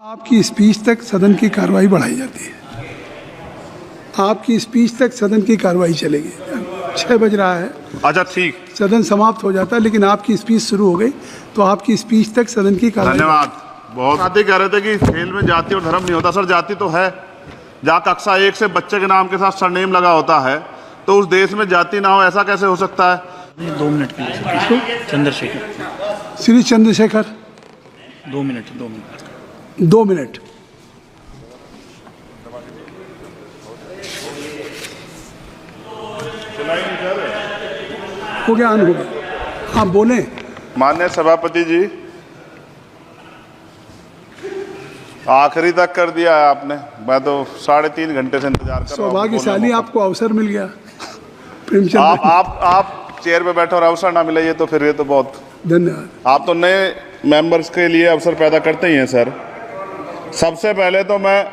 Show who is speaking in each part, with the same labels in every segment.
Speaker 1: आपकी स्पीच तक सदन की कार्रवाई बढ़ाई जाती है। आपकी स्पीच तक सदन की कार्रवाई चलेगी। 6 बज रहा है।
Speaker 2: अच्छा, ठीक।
Speaker 1: सदन समाप्त हो जाता है, लेकिन आपकी स्पीच शुरू हो गई तो आपकी स्पीच तक सदन की कार्रवाई।
Speaker 2: धन्यवाद। बहुत साथी कह रहे थे कि खेल में जाति और धर्म नहीं होता। सर, जाति तो है। जहाँ कक्षा 1 से बच्चे के नाम के साथ सरनेम लगा होता है तो उस देश में जाति ना हो, ऐसा कैसे हो सकता है?
Speaker 3: 2 मिनट के लिए चंद्रशेखर।
Speaker 1: श्री चंद्रशेखर
Speaker 3: 2 मिनट।
Speaker 1: 2 मिनट। हो गया, हो गया। आप बोले।
Speaker 2: माननीय सभापति जी, आखिरी तक कर दिया है आपने। मैं तो 3.5 घंटे से इंतजार कर रहा हूं।
Speaker 1: सौभाग्यशाली आपको अवसर मिल गया। प्रेमचंद,
Speaker 2: आप चेयर पे बैठे और अवसर ना मिले, ये तो फिर ये तो बहुत
Speaker 1: धन्यवाद।
Speaker 2: आप तो नए मेंबर्स के लिए अवसर पैदा करते ही हैं सर। सबसे पहले तो मैं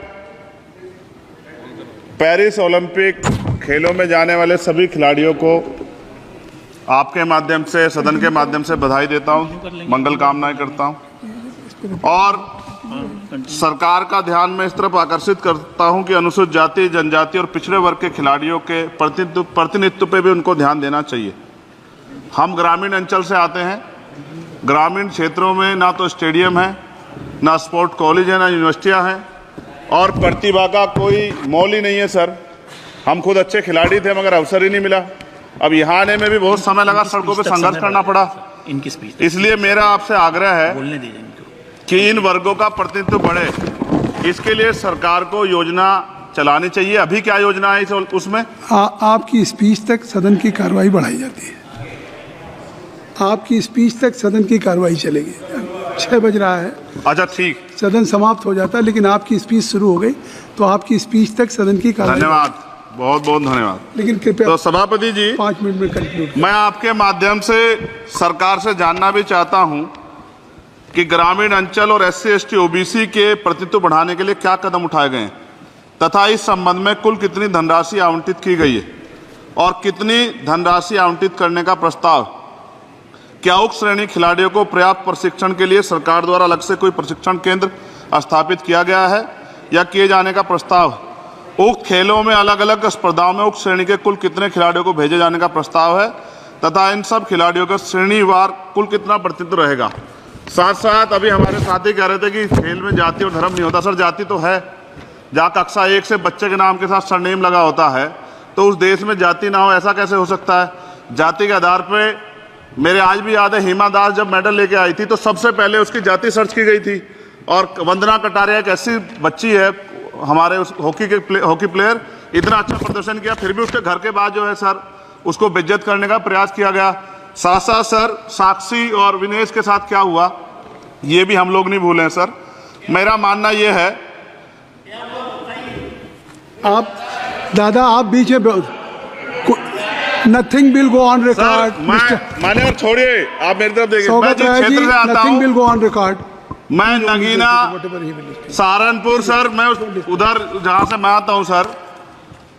Speaker 2: पेरिस ओलंपिक खेलों में जाने वाले सभी खिलाड़ियों को आपके माध्यम से, सदन के माध्यम से बधाई देता हूं, मंगल कामनाएं करता हूं और सरकार का ध्यान में इस तरफ आकर्षित करता हूं कि अनुसूचित जाति, जनजाति और पिछड़े वर्ग के खिलाड़ियों के प्रतिनिधित्व पे भी उनको ध्यान देना चाहिए। हम ग्रामीण अंचल से आते हैं। ग्रामीण क्षेत्रों में ना तो स्टेडियम है, ना स्पोर्ट कॉलेज है, ना यूनिवर्सिटियां हैं और प्रतिभा का कोई मोल ही नहीं है सर। हम खुद अच्छे खिलाड़ी थे मगर अवसर ही नहीं मिला। अब यहाँ आने में भी बहुत समय लगा, सड़कों पे संघर्ष करना पड़ा।
Speaker 3: इनकी स्पीच,
Speaker 2: इसलिए मेरा आपसे आग्रह है
Speaker 3: बोलने दीजिए इनको
Speaker 2: कि इन वर्गों का प्रतिनिधित्व बढ़े। इसके लिए सरकार को योजना चलानी चाहिए। अभी क्या योजना है उसमें?
Speaker 1: आपकी स्पीच तक सदन की कार्रवाई बढ़ाई जाती है। आपकी स्पीच तक सदन की कार्रवाई चलेगी। 6 बज रहा है।
Speaker 2: अच्छा, ठीक।
Speaker 1: सदन समाप्त हो जाता है, लेकिन आपकी स्पीच शुरू हो गई तो आपकी स्पीच तक सदन की कार्रवाई।
Speaker 2: धन्यवाद, बहुत बहुत धन्यवाद।
Speaker 1: लेकिन कृपया
Speaker 2: तो सभापति जी,
Speaker 1: 5 मिनट में कंक्लूड।
Speaker 2: मैं आपके माध्यम से सरकार से जानना भी चाहता हूं कि ग्रामीण अंचल और SC ST OBC के प्रतिनिधित्व बढ़ाने के लिए क्या कदम उठाए गए हैं तथा इस संबंध में कुल कितनी धनराशि आवंटित की गई है और कितनी धनराशि आवंटित करने का प्रस्ताव। क्या उक्त श्रेणी खिलाड़ियों को पर्याप्त प्रशिक्षण के लिए सरकार द्वारा अलग से कोई प्रशिक्षण केंद्र स्थापित किया गया है या किए जाने का प्रस्ताव। उक्त खेलों में अलग अलग स्पर्धाओं में उक्त श्रेणी के कुल कितने खिलाड़ियों को भेजे जाने का प्रस्ताव है तथा इन सब खिलाड़ियों का श्रेणीवार कुल कितना प्रतिनिधित्व रहेगा। साथ साथ अभी हमारे साथी कह रहे थे कि खेल में जाति और धर्म नहीं होता। सर, जाति तो है। जहाँ कक्षा 1 से बच्चे के नाम के साथ सरनेम लगा होता है तो उस देश में जाति ना हो, ऐसा कैसे हो सकता है? जाति के आधार पर मेरे आज भी याद है, हिमा दास जब मेडल लेके आई थी तो सबसे पहले उसकी जाति सर्च की गई थी और वंदना कटारिया एक ऐसी बच्ची है, हमारे उस हॉकी प्लेयर, इतना अच्छा प्रदर्शन किया, फिर भी उसके घर के बाद जो है सर उसको बेइज्जत करने का प्रयास किया गया। साथ साथ सर साक्षी और विनेश के साथ क्या हुआ ये भी हम लोग नहीं भूले सर। मेरा मानना ये है,
Speaker 1: आप दादा आप बीच में, nothing will go on record.
Speaker 2: माने और छोड़िए, आप मेरी तरफ देखिए। मैं जिस क्षेत्र से आता
Speaker 1: nothing will go on record.
Speaker 2: मैं नगीना सहारनपुर सर, मैं उधर जहाँ से मैं आता हूँ सर,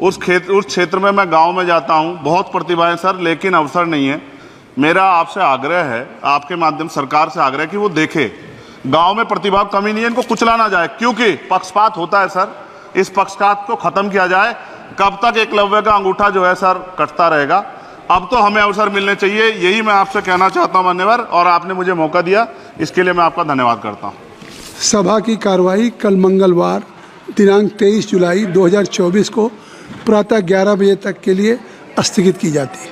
Speaker 2: उस क्षेत्र में मैं गांव में जाता हूँ। बहुत प्रतिभाएं सर, लेकिन अवसर नहीं है। मेरा आपसे आग्रह है, आपके माध्यम सरकार से आग्रह कि वो देखे गांव में प्रतिभा कमी नहीं है, इनको कुचला ना जाए क्योंकि पक्षपात होता है सर। इस पक्षपात को खत्म किया जाए। कब तक एकलव्य का अंगूठा जो है सर कटता रहेगा? अब तो हमें अवसर मिलने चाहिए, यही मैं आपसे कहना चाहता हूं मान्यवर, और आपने मुझे मौका दिया, इसके लिए मैं आपका धन्यवाद करता हूं।
Speaker 1: सभा की कार्रवाई कल मंगलवार दिनांक 23 जुलाई 2024 को प्रातः 11 बजे तक के लिए स्थगित की जाती है।